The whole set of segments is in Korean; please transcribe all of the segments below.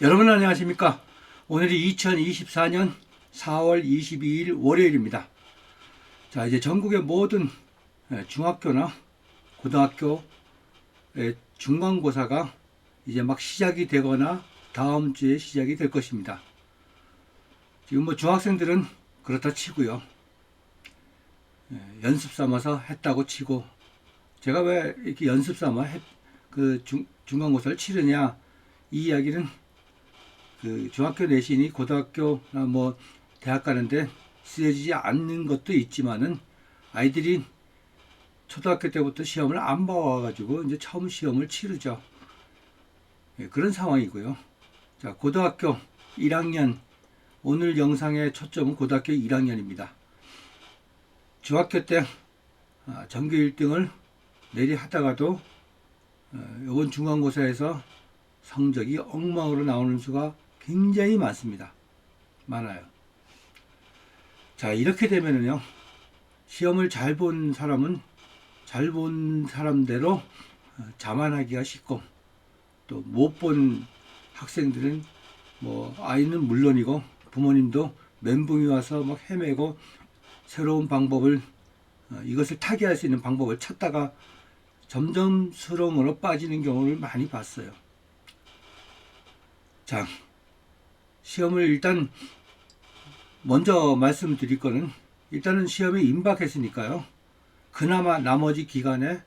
여러분 안녕하십니까? 오늘이 2024년 4월 22일 월요일입니다. 자, 이제 전국의 모든 중학교나 고등학교 중간고사가 이제 막 시작이 되거나 다음 주에 시작이 될 것입니다. 지금 뭐 중학생들은 그렇다 치고요. 연습 삼아서 했다고 치고, 제가 왜 이렇게 연습 삼아 중간고사를 치르냐, 이 이야기는 그 중학교 내신이 고등학교나 뭐 대학 가는데 쓰여지지 않는 것도 있지만은, 아이들이 초등학교 때부터 시험을 안 봐와가지고 이제 처음 시험을 치르죠. 그런 상황이고요. 자, 고등학교 1학년, 오늘 영상의 초점은 고등학교 1학년입니다. 중학교 때 전교 1등을 내리 하다가도 이번 중간고사에서 성적이 엉망으로 나오는 수가 굉장히 많습니다. 많아요. 자, 이렇게 되면은요, 시험을 잘 본 사람은 잘 본 사람대로 자만하기가 쉽고, 또 못 본 학생들은 뭐 아이는 물론이고 부모님도 멘붕이 와서 막 헤매고 새로운 방법을, 이것을 타개할 수 있는 방법을 찾다가 점점 수렁으로 빠지는 경우를 많이 봤어요. 자, 시험을 일단 먼저 말씀드릴 거는, 일단은 시험에 임박했으니까요, 그나마 나머지 기간에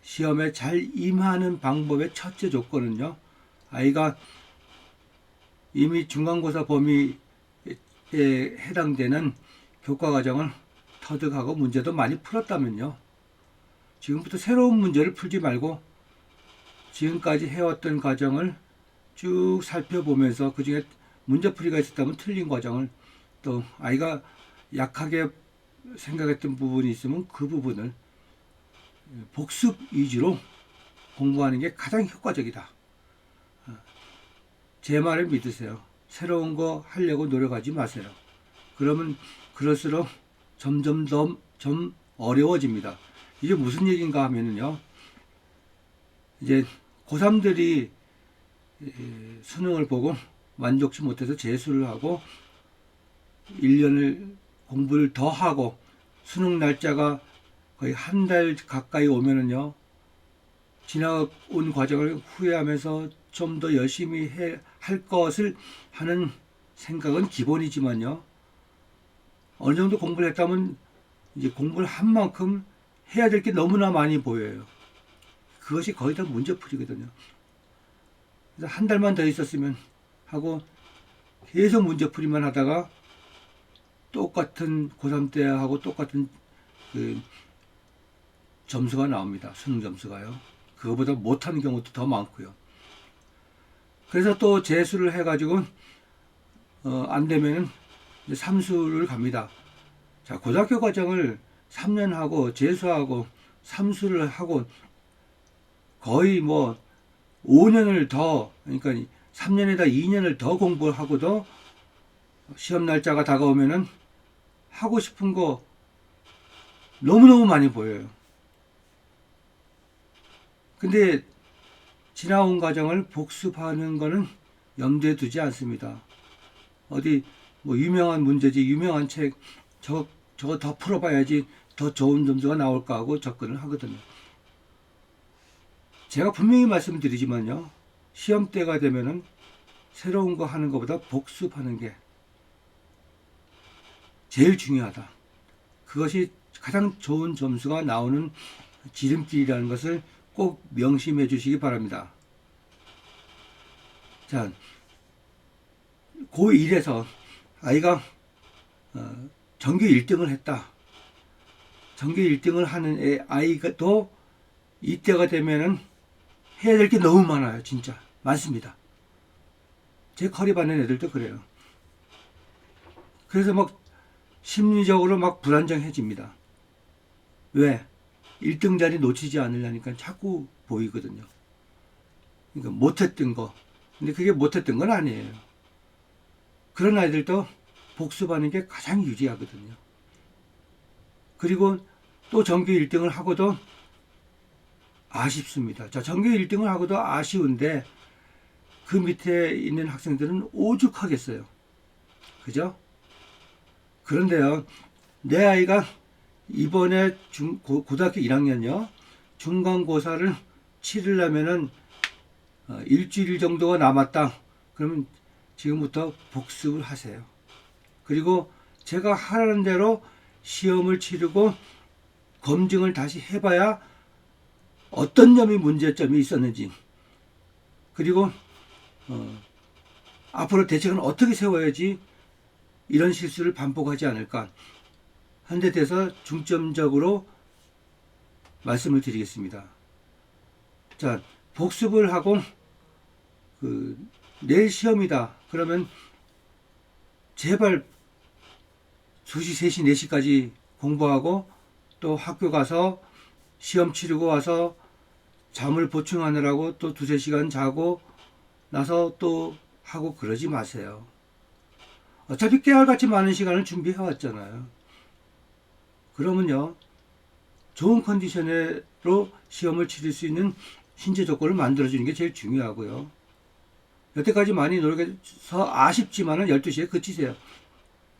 시험에 잘 임하는 방법의 첫째 조건은요, 아이가 이미 중간고사 범위에 해당되는 교과과정을 터득하고 문제도 많이 풀었다면요, 지금부터 새로운 문제를 풀지 말고 지금까지 해왔던 과정을 쭉 살펴보면서 그 중에 문제풀이가 있었다면 틀린 과정을, 또 아이가 약하게 생각했던 부분이 있으면 그 부분을 복습 위주로 공부하는 게 가장 효과적이다. 제 말을 믿으세요. 새로운 거 하려고 노력하지 마세요. 그러면 그럴수록 점점 더 좀 어려워집니다. 이게 무슨 얘기인가 하면요, 이제 고3들이 수능을 보고 만족치 못해서 재수를 하고 1년을 공부를 더 하고 수능 날짜가 거의 한 달 가까이 오면은요, 지나온 과정을 후회하면서 좀 더 열심히 할 것을 하는 생각은 기본이지만요, 어느 정도 공부를 했다면 이제 공부를 한 만큼 해야 될 게 너무나 많이 보여요. 그것이 거의 다 문제풀이거든요. 그래서 한 달만 더 있었으면 하고 계속 문제풀이만 하다가 똑같은 고3 때하고 똑같은 그 점수가 나옵니다. 수능 점수가요. 그거보다 못하는 경우도 더 많고요. 그래서 또 재수를 해가지고 안 되면은 삼수를 갑니다. 자, 고등학교 과정을 3년 하고 재수하고 삼수를 하고 거의 뭐 5년을 더, 그러니까 3년에다 2년을 더 공부를 하고도 시험 날짜가 다가오면은 하고 싶은 거 너무너무 많이 보여요. 근데 지나온 과정을 복습하는 거는 염두에 두지 않습니다. 어디 뭐 유명한 문제지, 유명한 책, 저거 더 풀어봐야지 더 좋은 점수가 나올까 하고 접근을 하거든요. 제가 분명히 말씀드리지만요, 시험 때가 되면은 새로운 거 하는 것보다 복습하는 게 제일 중요하다. 그것이 가장 좋은 점수가 나오는 지름길이라는 것을 꼭 명심해 주시기 바랍니다. 자, 고1에서 아이가 전교 1등을 했다. 전교 1등을 하는 아이가 또 이때가 되면은 해야 될 게 너무 많아요. 진짜 많습니다. 제 커리 받는 애들도 그래요. 그래서 막 심리적으로 막 불안정해집니다. 왜? 1등 자리 놓치지 않으려니까 자꾸 보이거든요. 그러니까 못했던 거. 근데 그게 못했던 건 아니에요. 그런 아이들도 복습하는 게 가장 유리하거든요. 그리고 또 전교 1등을 하고도 아쉽습니다. 자, 전교 1등을 하고도 아쉬운데 그 밑에 있는 학생들은 오죽하겠어요. 그죠? 그런데요, 내 아이가 이번에 고등학교 1학년요, 중간고사를 치르려면은 일주일 정도가 남았다. 그러면 지금부터 복습을 하세요. 그리고 제가 하라는 대로 시험을 치르고 검증을 다시 해봐야 어떤 점이 문제점이 있었는지, 그리고 앞으로 대책은 어떻게 세워야지 이런 실수를 반복하지 않을까 하는 데 대해서 중점적으로 말씀을 드리겠습니다. 자, 복습을 하고 내일 시험이다. 그러면 제발 2시, 3시, 4시까지 공부하고 또 학교 가서 시험 치르고 와서 잠을 보충하느라고 또 2~3시간 자고 나서 또 하고 그러지 마세요. 어차피 깨알같이 많은 시간을 준비해 왔잖아요. 그러면요, 좋은 컨디션으로 시험을 치를 수 있는 신체 조건을 만들어주는 게 제일 중요하고요. 여태까지 많이 노력해서 아쉽지만은 12시에 그치세요.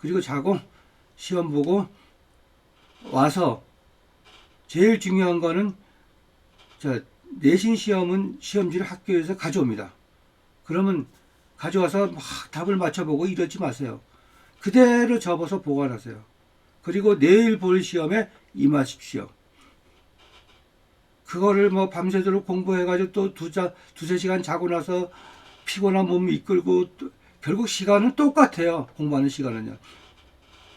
그리고 자고 시험 보고 와서 제일 중요한 거는, 자, 내신 시험은 시험지를 학교에서 가져옵니다. 그러면 가져와서 막 답을 맞춰보고 이러지 마세요. 그대로 접어서 보관하세요. 그리고 내일 볼 시험에 임하십시오. 그거를 뭐 밤새도록 공부해가지고 또 2~3시간 자고 나서 피곤한 몸 이끌고 결국 시간은 똑같아요. 공부하는 시간은요.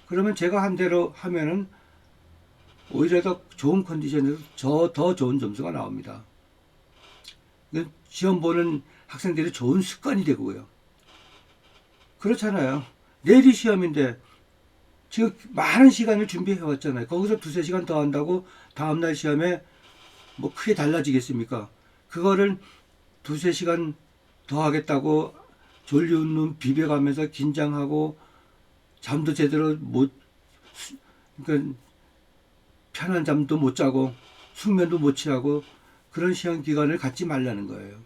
그러면 제가 한 대로 하면은 오히려 더 좋은 컨디션에서 더 좋은 점수가 나옵니다. 시험 보는 학생들이 좋은 습관이 되고요. 그렇잖아요. 내일이 시험인데 지금 많은 시간을 준비해 왔잖아요. 거기서 2~3시간 더 한다고 다음날 시험에 뭐 크게 달라지겠습니까? 그거를 2~3시간 더 하겠다고 졸려온 눈 비벼가면서 긴장하고 잠도 제대로 그러니까 편한 잠도 못 자고 숙면도 못 취하고 그런 시험 기간을 갖지 말라는 거예요.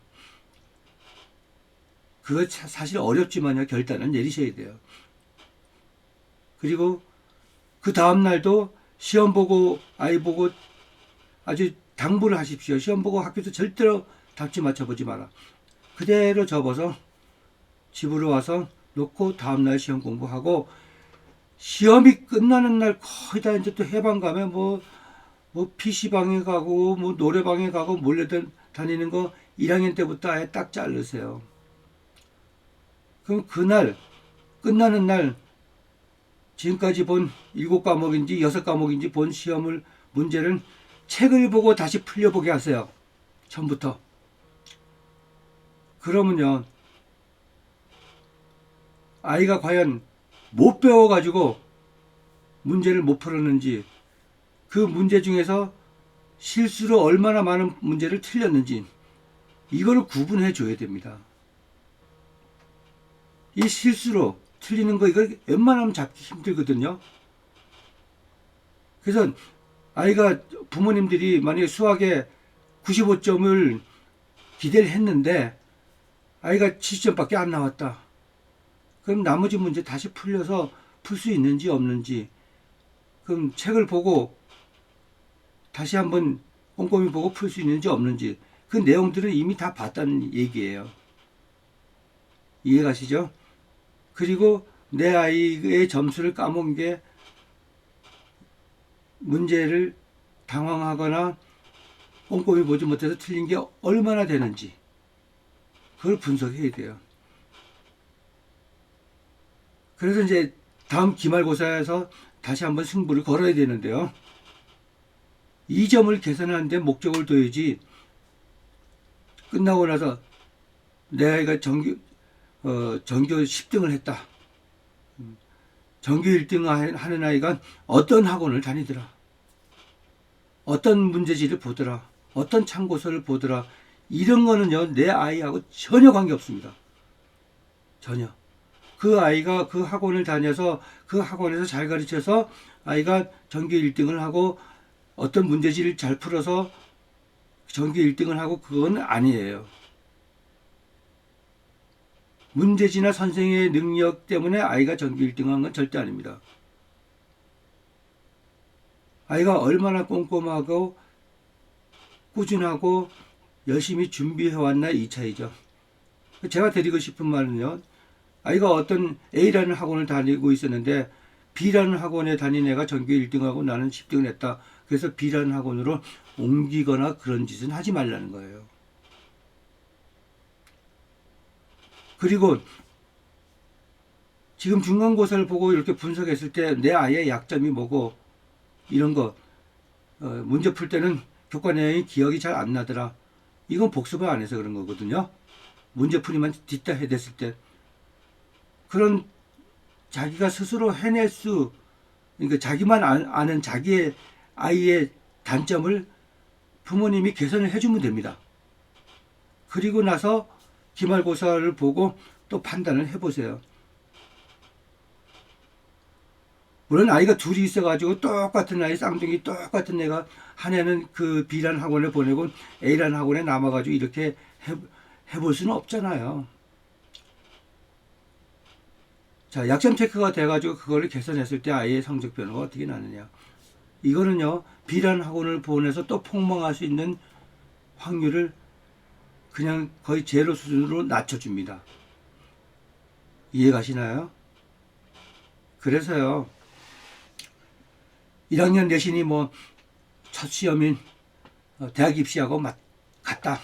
그거 사실 어렵지만요, 결단은 내리셔야 돼요. 그리고 그 다음날도 시험 보고 아이 보고 아주 당부를 하십시오. 시험 보고 학교에서 절대로 답지 맞춰보지 마라. 그대로 접어서 집으로 와서 놓고 다음날 시험 공부하고, 시험이 끝나는 날 거의 다 이제 또 해방 가면 뭐 PC방에 가고 뭐 노래방에 가고 몰래 다니는 거 1학년 때부터 아예 딱 자르세요. 그럼 그날 끝나는 날 지금까지 본 7과목인지 6과목인지 본 시험을 문제를 책을 보고 다시 풀려보게 하세요. 처음부터. 그러면요, 아이가 과연 못 배워가지고 문제를 못 풀었는지, 그 문제 중에서 실수로 얼마나 많은 문제를 틀렸는지 이걸 구분해 줘야 됩니다. 이 실수로 틀리는 거 이거 웬만하면 잡기 힘들거든요. 그래서 아이가, 부모님들이 만약에 수학에 95점을 기대를 했는데 아이가 70점밖에 안 나왔다. 그럼 나머지 문제 다시 풀려서 풀 수 있는지 없는지, 그럼 책을 보고 다시 한번 꼼꼼히 보고 풀 수 있는지 없는지, 그 내용들은 이미 다 봤다는 얘기예요. 이해가시죠? 그리고 내 아이의 점수를 까먹은 게 문제를 당황하거나 꼼꼼히 보지 못해서 틀린 게 얼마나 되는지 그걸 분석해야 돼요. 그래서 이제 다음 기말고사에서 다시 한번 승부를 걸어야 되는데요. 이 점을 개선하는 데 목적을 둬야지 끝나고 나서 내 아이가 전교 10등을 했다. 전교 1등 하는 아이가 어떤 학원을 다니더라. 어떤 문제지를 보더라. 어떤 참고서를 보더라. 이런 거는요, 내 아이하고 전혀 관계없습니다. 전혀. 그 아이가 그 학원을 다녀서 그 학원에서 잘 가르쳐서 아이가 전교 1등을 하고 어떤 문제지를 잘 풀어서 전교 1등을 하고 그건 아니에요. 문제지나 선생의 능력 때문에 아이가 전교 1등한 건 절대 아닙니다. 아이가 얼마나 꼼꼼하고 꾸준하고 열심히 준비해왔나 이 차이죠. 제가 드리고 싶은 말은요. 아이가 어떤 A라는 학원을 다니고 있었는데 B라는 학원에 다닌 애가 전교 1등하고 나는 10등을 했다. 그래서 B라는 학원으로 옮기거나 그런 짓은 하지 말라는 거예요. 그리고 지금 중간고사를 보고 이렇게 분석했을 때 내 아이의 약점이 뭐고 이런 거 문제 풀 때는 교과 내용이 기억이 잘 안 나더라. 이건 복습을 안 해서 그런 거거든요. 문제 풀이만 뒷다 해댔을 때 그런 자기가 스스로 해낼 수 그러니까 자기만 아는 자기의 아이의 단점을 부모님이 개선을 해주면 됩니다. 그리고 나서 기말고사를 보고 또 판단을 해보세요. 물론 아이가 둘이 있어가지고 똑같은 아이 쌍둥이 똑같은 애가 한 애는 그 B라는 학원에 보내고 A라는 학원에 남아가지고 이렇게 해볼 수는 없잖아요. 자, 약점 체크가 돼가지고 그거를 개선했을 때 아이의 성적 변화가 어떻게 나느냐. 이거는요, B라는 학원을 보내서 또 폭망할 수 있는 확률을 그냥 거의 제로 수준으로 낮춰줍니다. 이해가시나요? 그래서요, 1학년 내신이 뭐 첫 시험인 대학 입시하고 같다.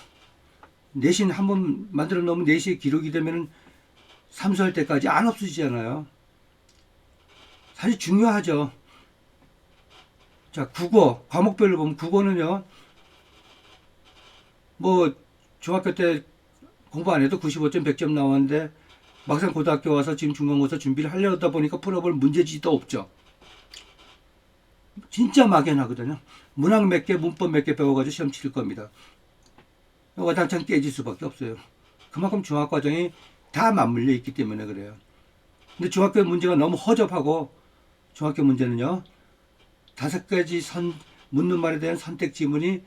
내신 한번 만들어 놓으면 내신이 기록이 되면 삼수할 때까지 안 없어지잖아요. 사실 중요하죠. 자, 국어 과목별로 보면 국어는요, 뭐 중학교 때 공부 안 해도 95점 100점 나왔는데 막상 고등학교 와서 지금 중간고사 준비를 하려다 보니까 풀어볼 문제지도 없죠. 진짜 막연하거든요. 문항 몇 개, 문법 몇 개 배워가지고 시험 칠 겁니다. 와장창 깨질 수밖에 없어요. 그만큼 중학과정이 다 맞물려 있기 때문에 그래요. 근데 중학교 문제가 너무 허접하고 중학교 문제는요, 5가지 묻는 말에 대한 선택 지문이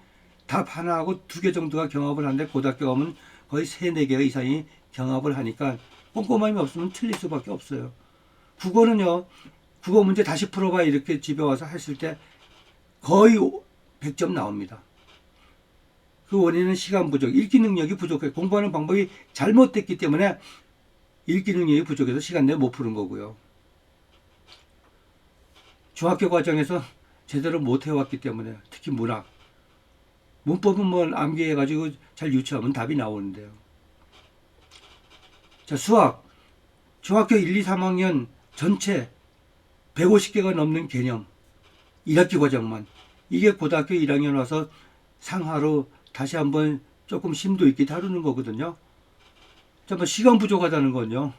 답 하나하고 2개 정도가 경합을 하는데 고등학교 가면 거의 3, 4개 이상이 경합을 하니까 꼼꼼함이 없으면 틀릴 수밖에 없어요. 국어는요, 국어 문제 다시 풀어봐 이렇게 집에 와서 했을 때 거의 100점 나옵니다. 그 원인은 시간 부족, 읽기 능력이 부족해. 공부하는 방법이 잘못됐기 때문에 읽기 능력이 부족해서 시간 내에 못 푸는 거고요. 중학교 과정에서 제대로 못 해왔기 때문에 특히 문학, 문법은 뭐 암기해가지고 잘 유추하면 답이 나오는데요. 자, 수학, 중학교 1, 2, 3학년 전체 150개가 넘는 개념, 1학기 과정만. 이게 고등학교 1학년 와서 상하로 다시 한번 조금 심도 있게 다루는 거거든요. 자, 뭐 시간 부족하다는 건요,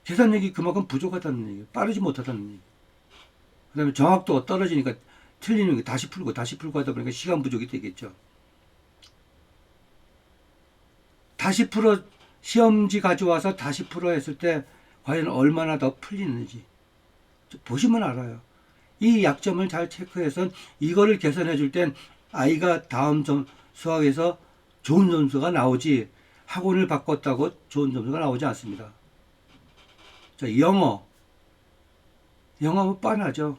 계산력이 그만큼 부족하다는 얘기예요. 빠르지 못하다는 얘기예요. 그 다음에 정확도가 떨어지니까 틀리는 게 다시 풀고 하다 보니까 시간 부족이 되겠죠. 다시 풀어, 시험지 가져와서 다시 풀어 했을 때 과연 얼마나 더 풀리는지 보시면 알아요. 이 약점을 잘 체크해서 이거를 개선해 줄 땐 아이가 다음 수학에서 좋은 점수가 나오지 학원을 바꿨다고 좋은 점수가 나오지 않습니다. 자, 영어 뭐 뻔하죠.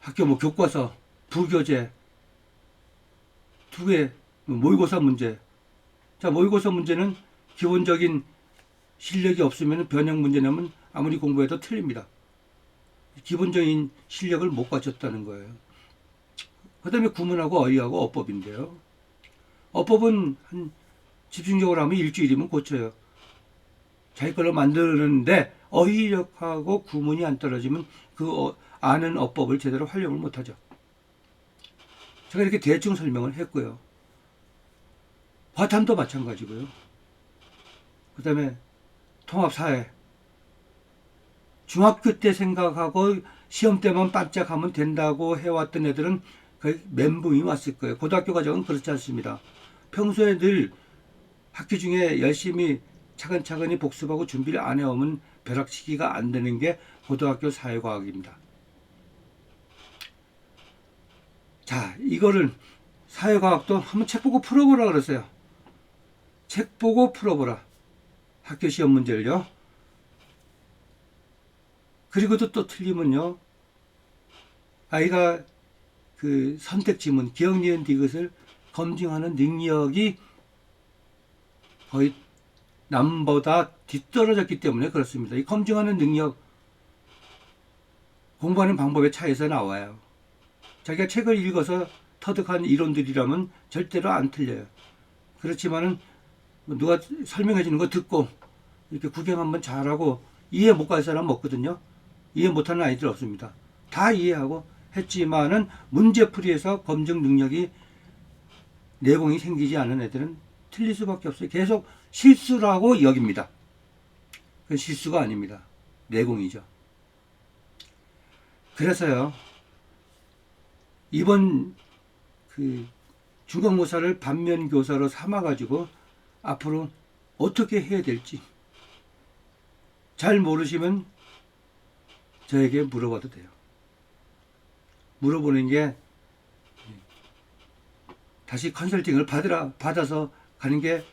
학교 뭐 교과서, 부교재 2개, 모의고사 문제. 자, 모의고사 문제는 기본적인 실력이 없으면 변형 문제 내면 아무리 공부해도 틀립니다. 기본적인 실력을 못 갖췄다는 거예요. 그 다음에 구문하고 어휘하고 어법인데요. 어법은 한 집중적으로 하면 일주일이면 고쳐요. 자기 걸로 만드는데 어휘력하고 구문이 안 떨어지면 그 아는 어법을 제대로 활용을 못하죠. 제가 이렇게 대충 설명을 했고요. 과탐도 마찬가지고요. 그 다음에 통합사회. 중학교 때 생각하고 시험 때만 반짝하면 된다고 해왔던 애들은 거의 멘붕이 왔을 거예요. 고등학교 과정은 그렇지 않습니다. 평소에 늘 학기 중에 열심히 차근차근히 복습하고 준비를 안 해오면 벼락치기가 안 되는 게 고등학교 사회과학입니다. 자, 이거를 사회과학도 한번 책 보고 풀어보라 그랬어요. 책 보고 풀어보라. 학교 시험 문제를요. 그리고도 또 틀리면요. 아이가 그 선택 지문, 기억, 니은, 디귿을 검증하는 능력이 거의 남보다 뒤떨어졌기 때문에 그렇습니다. 이 검증하는 능력, 공부하는 방법의 차이에서 나와요. 자기가 책을 읽어서 터득한 이론들이라면 절대로 안 틀려요. 그렇지만은 누가 설명해 주는 거 듣고 이렇게 구경 한번 잘하고 이해 못 갈 사람은 없거든요. 이해 못하는 아이들 없습니다. 다 이해하고 했지만은 문제풀이에서 검증 능력이 내공이 생기지 않은 애들은 틀릴 수밖에 없어요. 계속 실수라고 여깁니다. 그건 실수가 아닙니다. 내공이죠. 그래서요, 이번 그 중간고사를 반면교사로 삼아가지고 앞으로 어떻게 해야 될지 잘 모르시면 저에게 물어봐도 돼요. 물어보는 게 다시 컨설팅을 받아서 가는 게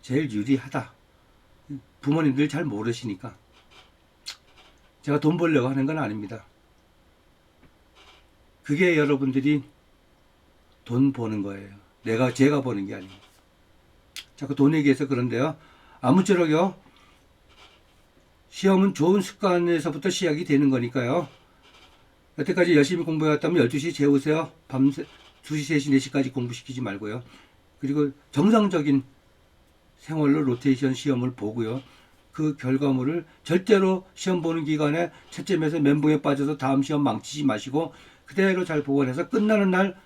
제일 유리하다. 부모님들 잘 모르시니까. 제가 돈 벌려고 하는 건 아닙니다. 그게 여러분들이 돈 버는 거예요. 제가 버는 게 아니고. 자꾸 돈 얘기해서 그런데요. 아무쪼록요. 시험은 좋은 습관에서부터 시작이 되는 거니까요. 여태까지 열심히 공부해왔다면 12시 재우세요. 밤새 2시, 3시, 4시까지 공부시키지 말고요. 그리고 정상적인 생활로 로테이션 시험을 보고요. 그 결과물을 절대로 시험 보는 기간에 채점해서 멘붕에 빠져서 다음 시험 망치지 마시고 그대로 잘 보관해서 끝나는 날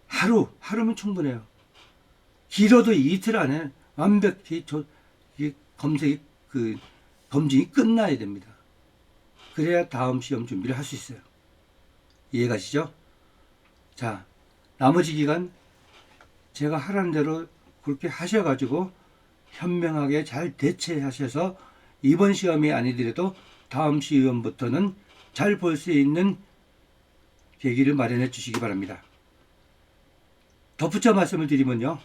하루면 충분해요. 길어도 이틀 안에 완벽히 검증이 끝나야 됩니다. 그래야 다음 시험 준비를 할 수 있어요. 이해가시죠? 자, 나머지 기간 제가 하라는 대로 그렇게 하셔가지고 현명하게 잘 대처하셔서 이번 시험이 아니더라도 다음 시험부터는 잘 볼 수 있는 계기를 마련해 주시기 바랍니다. 덧붙여 말씀을 드리면요.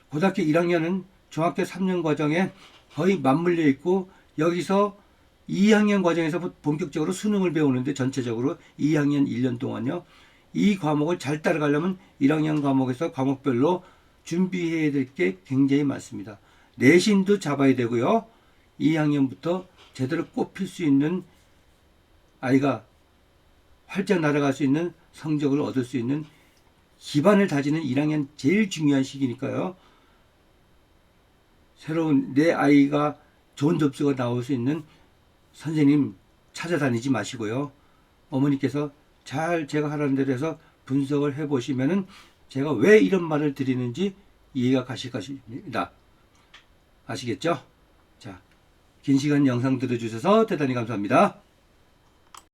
고등학교 1학년은 중학교 3년 과정에 거의 맞물려 있고 여기서 2학년 과정에서 본격적으로 수능을 배우는데 전체적으로 2학년 1년 동안요. 이 과목을 잘 따라가려면 1학년 과목에서 과목별로 준비해야 될 게 굉장히 많습니다. 내신도 잡아야 되고요. 2학년부터 제대로 꼽힐 수 있는 아이가 활짝 날아갈 수 있는 성적을 얻을 수 있는 기반을 다지는 1학년 제일 중요한 시기니까요. 새로운 내 아이가 좋은 점수가 나올 수 있는 선생님 찾아다니지 마시고요. 어머니께서 잘 제가 하라는 대로 해서 분석을 해보시면은 제가 왜 이런 말을 드리는지 이해가 가실 것입니다. 아시겠죠? 자, 긴 시간 영상 들어주셔서 대단히 감사합니다.